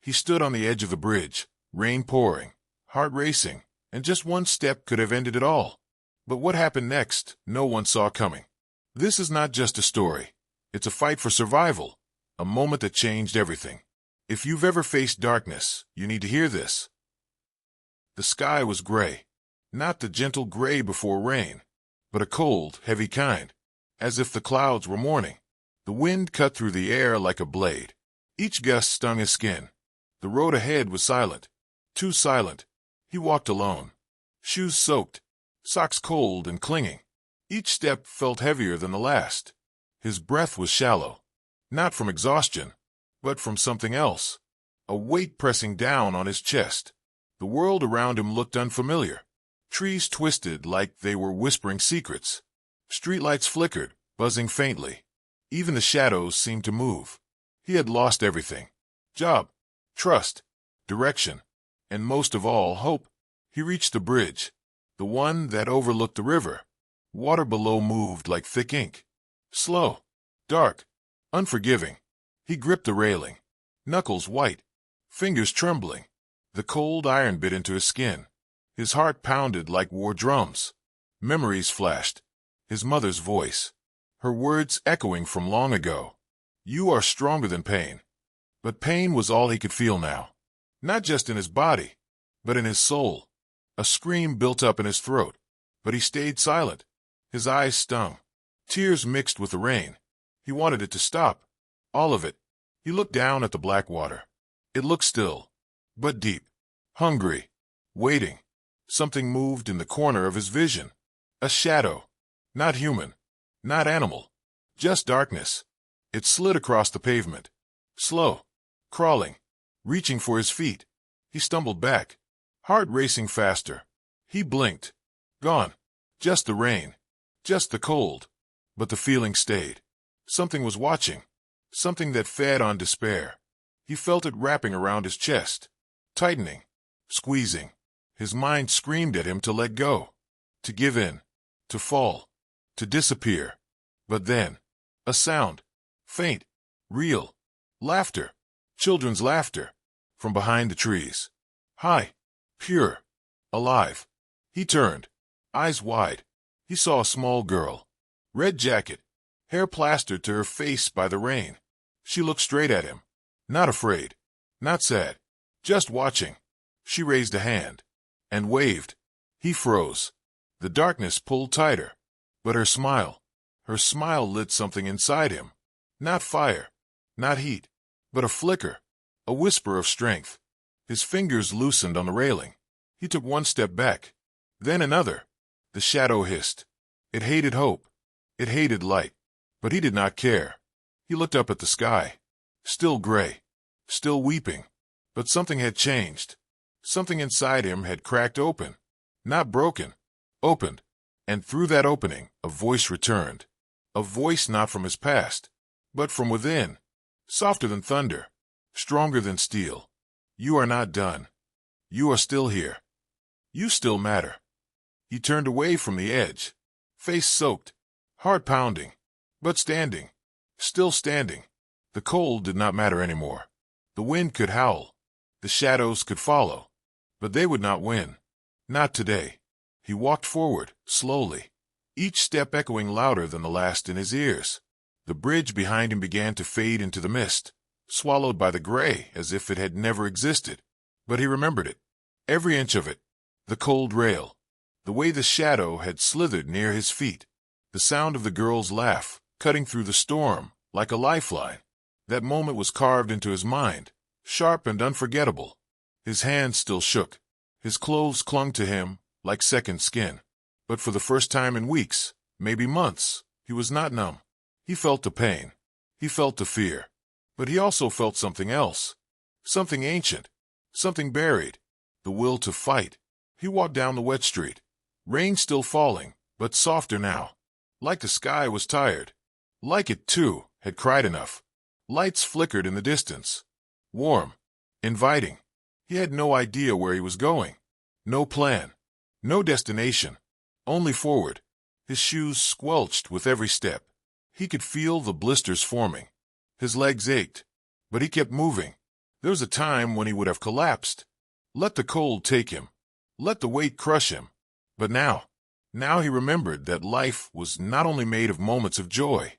He stood on the edge of the bridge, rain pouring, heart racing, and just one step could have ended it all. But what happened next, no one saw coming. This is not just a story. It's a fight for survival, a moment that changed everything. If you've ever faced darkness, you need to hear this. The sky was gray. Not the gentle gray before rain, but a cold, heavy kind, as if the clouds were mourning. The wind cut through the air like a blade. Each gust stung his skin. The road ahead was silent. Too silent. He walked alone. Shoes soaked. Socks cold and clinging. Each step felt heavier than the last. His breath was shallow. Not from exhaustion, but from something else. A weight pressing down on his chest. The world around him looked unfamiliar. Trees twisted like they were whispering secrets. Streetlights flickered, buzzing faintly. Even the shadows seemed to move. He had lost everything. Job, trust, direction, and most of all, hope. He reached the bridge, the one that overlooked the river. Water below moved like thick ink. Slow, dark, unforgiving. He gripped the railing, knuckles white, fingers trembling. The cold iron bit into his skin. His heart pounded like war drums. Memories flashed. His mother's voice, her words echoing from long ago. You are stronger than pain. But pain was all he could feel now. Not just in his body, but in his soul. A scream built up in his throat, but he stayed silent. His eyes stung. Tears mixed with the rain. He wanted it to stop. All of it. He looked down at the black water. It looked still, but deep. Hungry. Waiting. Something moved in the corner of his vision. A shadow. Not human. Not animal. Just darkness. It slid across the pavement. Slow. Crawling. Reaching for his feet. He stumbled back. Heart racing faster. He blinked. Gone. Just the rain. Just the cold. But the feeling stayed. Something was watching. Something that fed on despair. He felt it wrapping around his chest. Tightening. Squeezing. His mind screamed at him to let go. To give in. To fall. To disappear. But then, a sound. Faint. Real. Laughter. Children's laughter. From behind the trees. High. Pure. Alive. He turned. Eyes wide. He saw a small girl. Red jacket. Hair plastered to her face by the rain. She looked straight at him. Not afraid. Not sad. Just watching. She raised a hand. And waved. He froze. The darkness pulled tighter. But her smile lit something inside him. Not fire. Not heat. But a flicker. A whisper of strength. His fingers loosened on the railing. He took one step back. Then another. The shadow hissed. It hated hope. It hated light. But he did not care. He looked up at the sky. Still gray. Still weeping. But something had changed. Something inside him had cracked open. Not broken. Opened. And through that opening, a voice returned. A voice not from his past, but from within. Softer than thunder. Stronger than steel. You are not done. You are still here. You still matter. He turned away from the edge. Face soaked. Heart pounding. But standing. Still standing. The cold did not matter anymore. The wind could howl. The shadows could follow. But they would not win. Not today. He walked forward, slowly. Each step echoing louder than the last in his ears. The bridge behind him began to fade into the mist, swallowed by the gray as if it had never existed. But he remembered it. Every inch of it. The cold rail. The way the shadow had slithered near his feet. The sound of the girl's laugh, cutting through the storm, like a lifeline. That moment was carved into his mind, sharp and unforgettable. His hands still shook. His clothes clung to him like second skin. But for the first time in weeks, maybe months, he was not numb. He felt the pain. He felt the fear. But he also felt something else. Something ancient. Something buried. The will to fight. He walked down the wet street. Rain still falling, but softer now. Like the sky was tired. Like it, too, had cried enough. Lights flickered in the distance. Warm. Inviting. He had no idea where he was going. No plan. No destination. Only forward. His shoes squelched with every step. He could feel the blisters forming. His legs ached. But he kept moving. There was a time when he would have collapsed. Let the cold take him. Let the weight crush him. But now he remembered that life was not only made of moments of joy.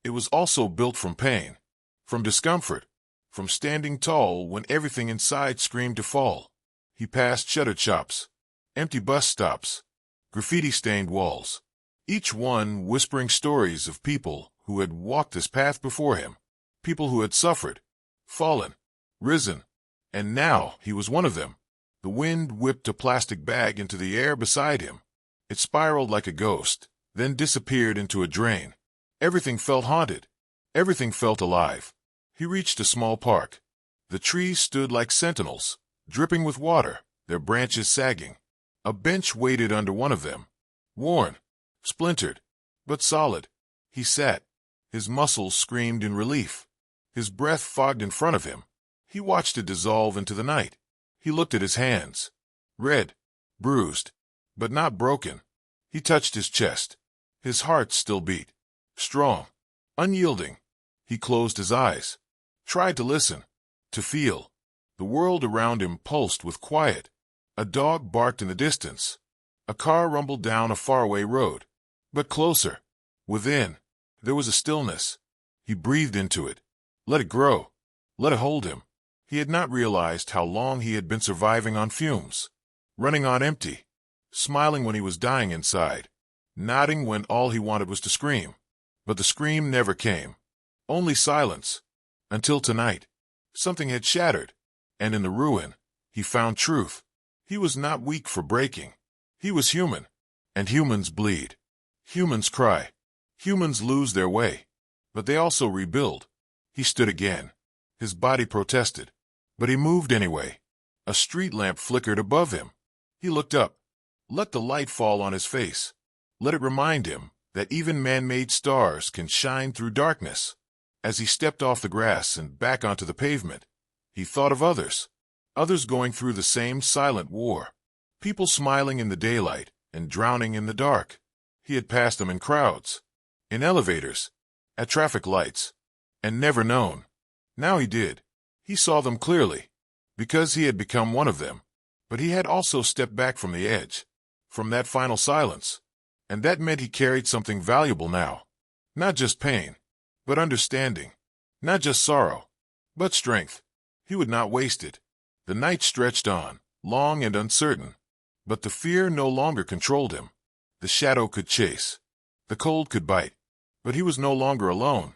It was also built from pain, from discomfort, from standing tall when everything inside screamed to fall. He passed shuttered shops, empty bus stops, graffiti-stained walls, each one whispering stories of people who had walked this path before him, people who had suffered, fallen, risen, and now he was one of them. The wind whipped a plastic bag into the air beside him. It spiraled like a ghost, then disappeared into a drain. Everything felt haunted. Everything felt alive. He reached a small park. The trees stood like sentinels, dripping with water, their branches sagging. A bench waited under one of them. Worn, splintered, but solid. He sat. His muscles screamed in relief. His breath fogged in front of him. He watched it dissolve into the night. He looked at his hands. Red, bruised, but not broken. He touched his chest. His heart still beat. Strong, unyielding. He closed his eyes. Tried to listen, to feel. The world around him pulsed with quiet. A dog barked in the distance. A car rumbled down a faraway road. But closer, within, there was a stillness. He breathed into it. Let it grow. Let it hold him. He had not realized how long he had been surviving on fumes, running on empty, smiling when he was dying inside, nodding when all he wanted was to scream. But the scream never came. Only silence. Until tonight. Something had shattered, and in the ruin, he found truth. He was not weak for breaking. He was human, and humans bleed. Humans cry. Humans lose their way. But they also rebuild. He stood again. His body protested. But he moved anyway. A street lamp flickered above him. He looked up. Let the light fall on his face. Let it remind him that even man-made stars can shine through darkness. As he stepped off the grass and back onto the pavement, he thought of others going through the same silent war. People smiling in the daylight and drowning in the dark. He had passed them in crowds, in elevators, at traffic lights, and never known. Now he did. He saw them clearly, because he had become one of them. But he had also stepped back from the edge, from that final silence. And that meant he carried something valuable now. Not just pain, but understanding. Not just sorrow, but strength. He would not waste it. The night stretched on, long and uncertain. But the fear no longer controlled him. The shadow could chase. The cold could bite. But he was no longer alone,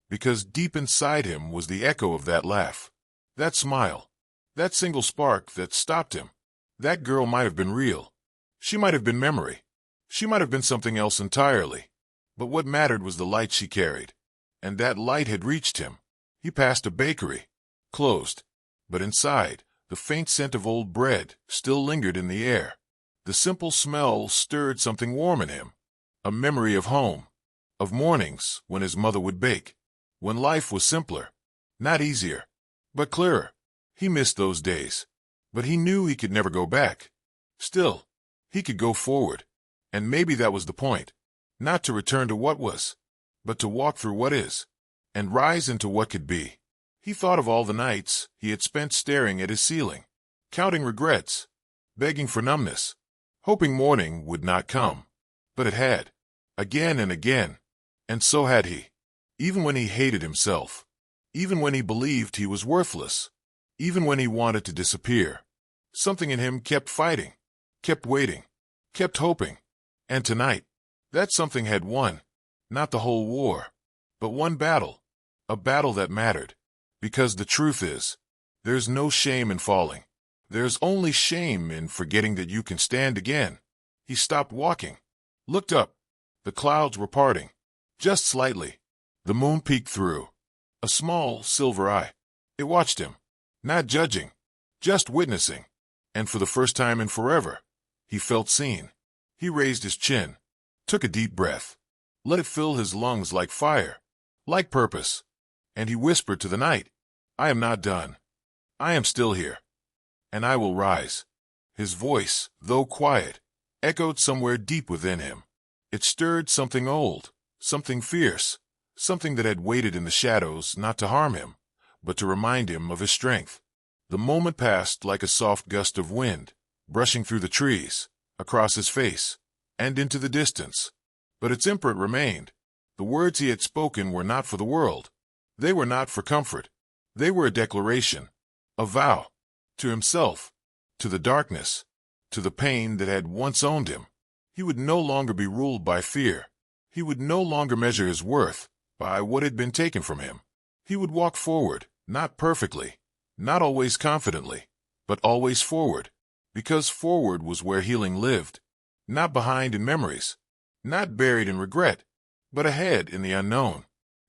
because deep inside him was the echo of that laugh. That smile. That single spark that stopped him. That girl might have been real. She might have been memory. She might have been something else entirely. But what mattered was the light she carried. And that light had reached him. He passed a bakery. Closed. But inside, the faint scent of old bread still lingered in the air. The simple smell stirred something warm in him. A memory of home. Of mornings when his mother would bake. When life was simpler. Not easier, but clearer. He missed those days. But he knew he could never go back. Still, he could go forward. And maybe that was the point. Not to return to what was, but to walk through what is, and rise into what could be. He thought of all the nights he had spent staring at his ceiling, counting regrets, begging for numbness, hoping morning would not come. But it had, again and again, and so had he. Even when he hated himself, even when he believed he was worthless, even when he wanted to disappear, something in him kept fighting, kept waiting, kept hoping. And tonight, that something had won, not the whole war, but one battle, a battle that mattered. Because the truth is, there's no shame in falling. There's only shame in forgetting that you can stand again. He stopped walking, looked up. The clouds were parting, just slightly. The moon peeked through, a small silver eye. It watched him, not judging, just witnessing. And for the first time in forever, he felt seen. He raised his chin, took a deep breath, let it fill his lungs like fire, like purpose. And he whispered to the night, I am not done. I am still here. And I will rise. His voice, though quiet, echoed somewhere deep within him. It stirred something old, something fierce, something that had waited in the shadows not to harm him, but to remind him of his strength. The moment passed like a soft gust of wind, brushing through the trees, across his face, and into the distance. But its imprint remained. The words he had spoken were not for the world. They were not for comfort. They were a declaration, a vow, to himself, to the darkness, to the pain that had once owned him. He would no longer be ruled by fear. He would no longer measure his worth by what had been taken from him. He would walk forward, not perfectly, not always confidently, but always forward, because forward was where healing lived, not behind in memories, not buried in regret, but ahead in the unknown.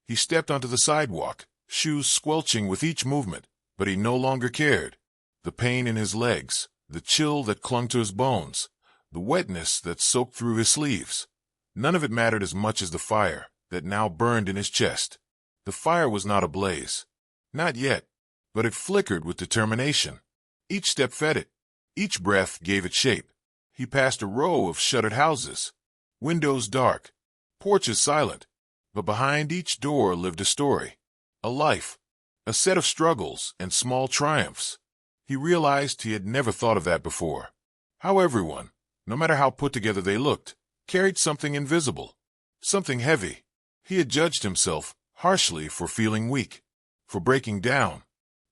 He stepped onto the sidewalk, shoes squelching with each movement, but he no longer cared. The pain in his legs, the chill that clung to his bones, the wetness that soaked through his sleeves, none of it mattered as much as the fire that now burned in his chest. The fire was not ablaze. Not yet, but it flickered with determination. Each step fed it. Each breath gave it shape. He passed a row of shuttered houses, windows dark, porches silent, but behind each door lived a story, a life, a set of struggles and small triumphs. He realized he had never thought of that before. How everyone, no matter how put together they looked, carried something invisible, something heavy. He had judged himself harshly for feeling weak, for breaking down,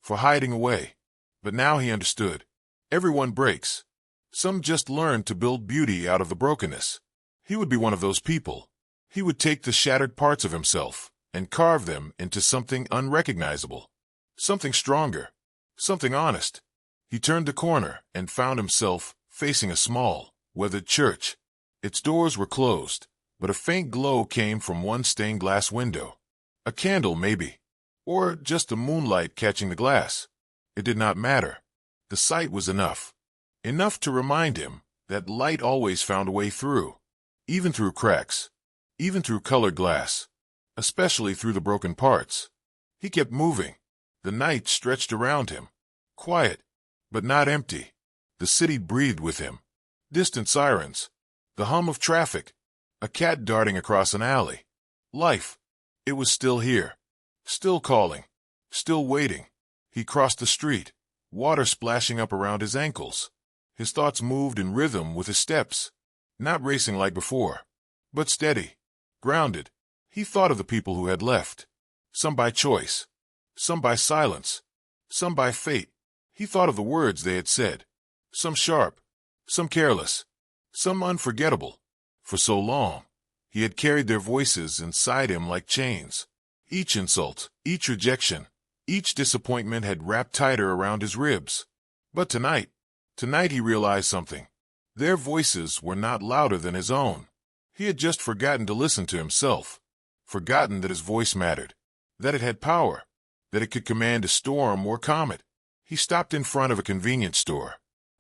for hiding away. But now he understood. Everyone breaks. Some just learn to build beauty out of the brokenness. He would be one of those people. He would take the shattered parts of himself and carve them into something unrecognizable, something stronger, something honest. He turned the corner and found himself facing a small, weathered church. Its doors were closed, but a faint glow came from one stained glass window. A candle, maybe, or just the moonlight catching the glass. It did not matter. The sight was enough. Enough to remind him that light always found a way through, even through cracks, even through colored glass, especially through the broken parts. He kept moving. The night stretched around him, quiet, but not empty. The city breathed with him. Distant sirens, the hum of traffic, a cat darting across an alley. Life. It was still here, still calling, still waiting. He crossed the street, water splashing up around his ankles. His thoughts moved in rhythm with his steps, not racing like before, but steady, grounded. He thought of the people who had left, some by choice, some by silence, some by fate. He thought of the words they had said, some sharp, some careless, some unforgettable. For so long, he had carried their voices inside him like chains. Each insult, each rejection, each disappointment had wrapped tighter around his ribs. But tonight he realized something. Their voices were not louder than his own. He had just forgotten to listen to himself, forgotten that his voice mattered, that it had power, that it could command a storm or calm it. He stopped in front of a convenience store.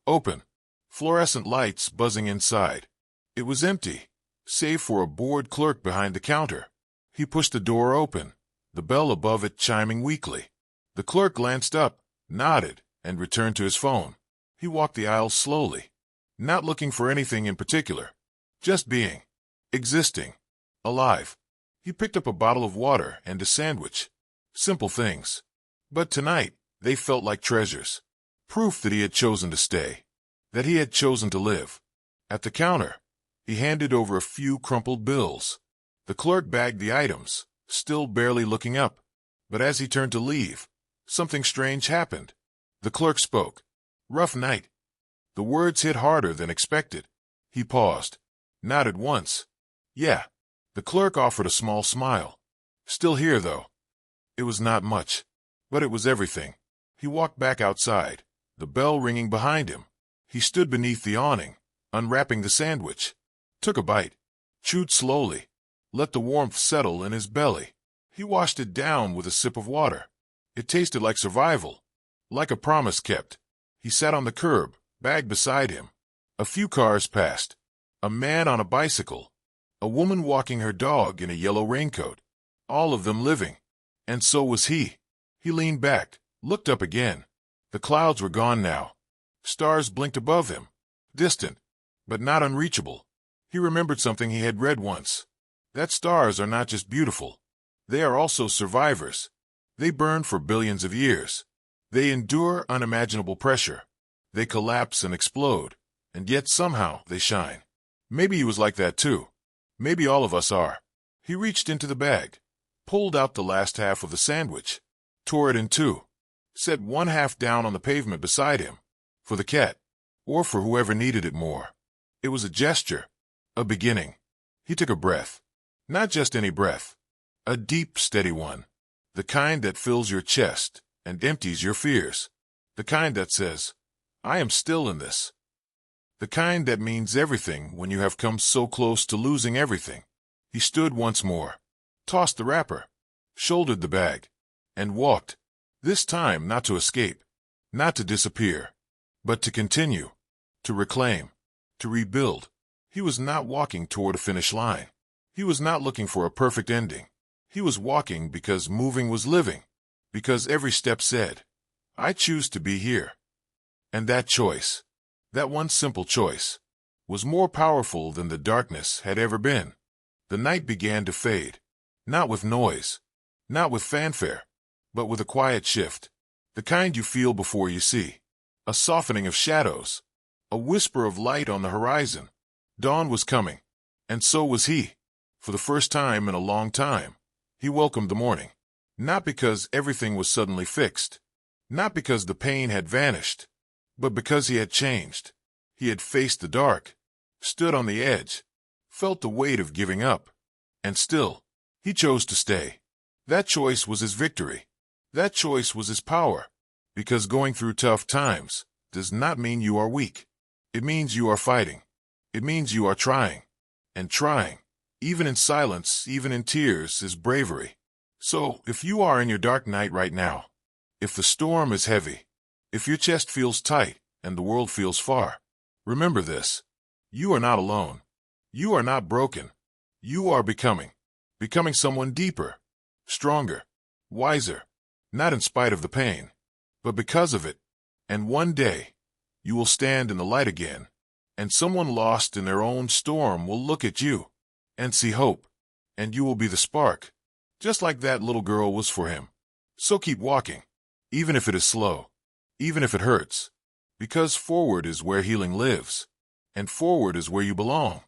Open, fluorescent lights buzzing inside. It was empty, save for a bored clerk behind the counter. He pushed the door open, the bell above it chiming weakly. The clerk glanced up, nodded, and returned to his phone. He walked the aisle slowly, not looking for anything in particular, just being, existing, alive. He picked up a bottle of water and a sandwich. Simple things. But tonight, they felt like treasures. Proof that he had chosen to stay, that he had chosen to live. At the counter, he handed over a few crumpled bills. The clerk bagged the items, still barely looking up. But as he turned to leave, something strange happened. The clerk spoke. Rough night. The words hit harder than expected. He paused, nodded once. Yeah. The clerk offered a small smile. Still here, though. It was not much, but it was everything. He walked back outside, the bell ringing behind him. He stood beneath the awning, unwrapping the sandwich. Took a bite, chewed slowly, let the warmth settle in his belly. He washed it down with a sip of water. It tasted like survival, like a promise kept. He sat on the curb, bag beside him. A few cars passed. A man on a bicycle. A woman walking her dog in a yellow raincoat. All of them living. And so was he. He leaned back, looked up again. The clouds were gone now. Stars blinked above him, distant, but not unreachable. He remembered something he had read once. That stars are not just beautiful. They are also survivors. They burn for billions of years. They endure unimaginable pressure. They collapse and explode, and yet somehow they shine. Maybe he was like that too. Maybe all of us are. He reached into the bag, pulled out the last half of the sandwich, tore it in two, set one half down on the pavement beside him, for the cat, or for whoever needed it more. It was a gesture, a beginning. He took a breath. Not just any breath. A deep, steady one. The kind that fills your chest and empties your fears. The kind that says, I am still in this. The kind that means everything when you have come so close to losing everything. He stood once more, tossed the wrapper, shouldered the bag, and walked. This time not to escape, not to disappear, but to continue, to reclaim, to rebuild. He was not walking toward a finish line. He was not looking for a perfect ending. He was walking because moving was living, because every step said, I choose to be here. And that choice, that one simple choice, was more powerful than the darkness had ever been. The night began to fade, not with noise, not with fanfare, but with a quiet shift, the kind you feel before you see. A softening of shadows, a whisper of light on the horizon. Dawn was coming, and so was he. For the first time in a long time, he welcomed the morning. Not because everything was suddenly fixed, not because the pain had vanished, but because he had changed. He had faced the dark, stood on the edge, felt the weight of giving up, and still, he chose to stay. That choice was his victory. That choice was his power. Because going through tough times does not mean you are weak. It means you are fighting. It means you are trying. And trying, even in silence, even in tears, is bravery. So, if you are in your dark night right now, if the storm is heavy, if your chest feels tight and the world feels far, remember this. You are not alone. You are not broken. You are becoming someone deeper, stronger, wiser, not in spite of the pain, but because of it. And one day, you will stand in the light again, and someone lost in their own storm will look at you and see hope, and you will be the spark, just like that little girl was for him. So keep walking, even if it is slow, even if it hurts, because forward is where healing lives, and forward is where you belong.